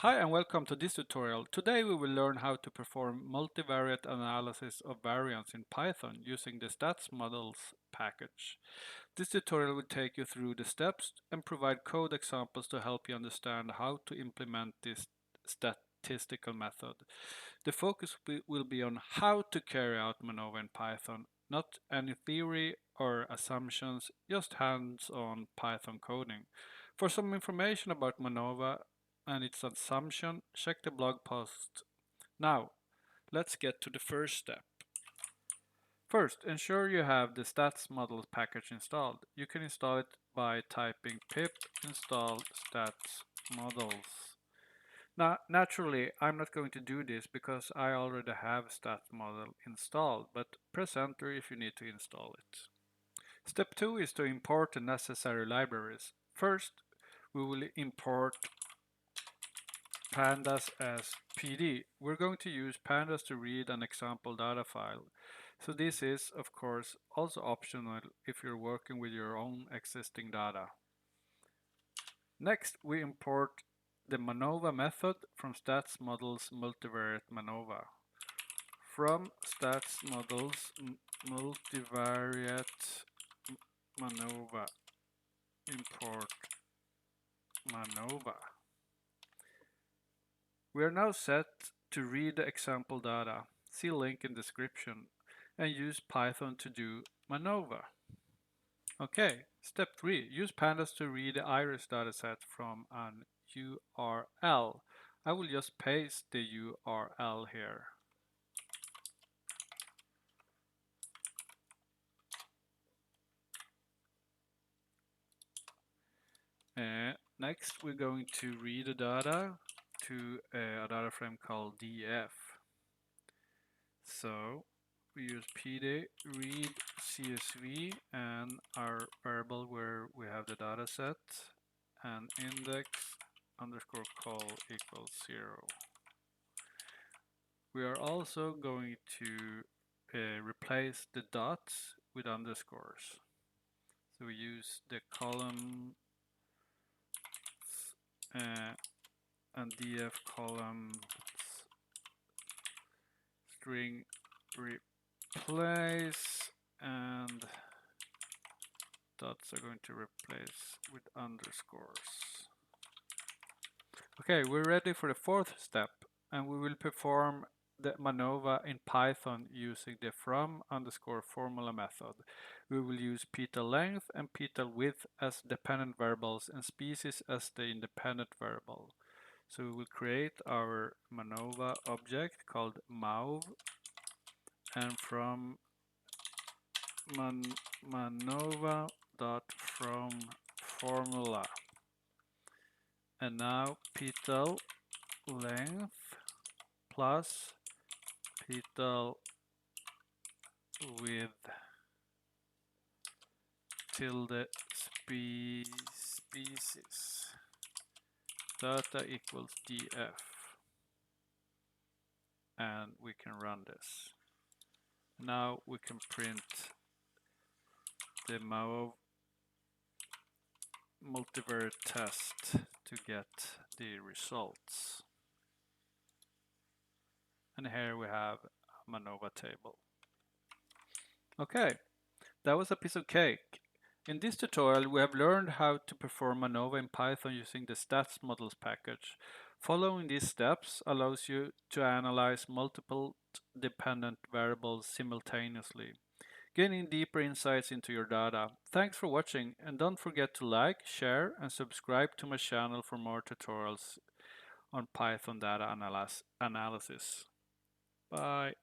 Hi and welcome to this tutorial. Today we will learn how to perform multivariate analysis of variance in Python using the statsmodels package. This tutorial will take you through the steps and provide code examples to help you understand how to implement this statistical method. The focus will be on how to carry out MANOVA in Python, not any theory or assumptions, just hands-on Python coding. For some information about MANOVA and its assumption, check the blog post. Now, let's get to the first step. First, ensure you have the statsmodels package installed. You can install it by typing pip install statsmodels. Now, naturally, I'm not going to do this because I already have statsmodel installed, but press enter if you need to install it. Step 2 is to import the necessary libraries. First, we will import pandas as PD. We're going to use pandas to read an example data file. So this is, of course, also optional if you're working with your own existing data. Next, we import the MANOVA method from statsmodels multivariate MANOVA. From statsmodels multivariate MANOVA, import MANOVA. We are now set to read the example data. See link in description and use Python to do MANOVA. Okay, step 3. Use pandas to read the iris dataset from an URL. I will just paste the URL here. Next, we're going to read the data to a data frame called df. So we use pd read csv and our variable where we have the data set and index underscore call equals 0. We are also going to replace the dots with underscores. So we use the column and df column string replace and dots are going to replace with underscores. Okay, we're ready for the fourth step and we will perform the MANOVA in Python using the from underscore formula method. We will use petal length and petal width as dependent variables and species as the independent variable. So we will create our MANOVA object called MAUV and from MANOVA.from formula. And now petal length plus petal width tilde species data equals df, and we can run this. Now we can print the MAUV multivariate test to get the results. And here we have a MANOVA table. Okay, that was a piece of cake. In this tutorial, we have learned how to perform MANOVA in Python using the statsmodels package. Following these steps allows you to analyze multiple dependent variables simultaneously, gaining deeper insights into your data. Thanks for watching, and don't forget to like, share, and subscribe to my channel for more tutorials on Python data analysis. Bye.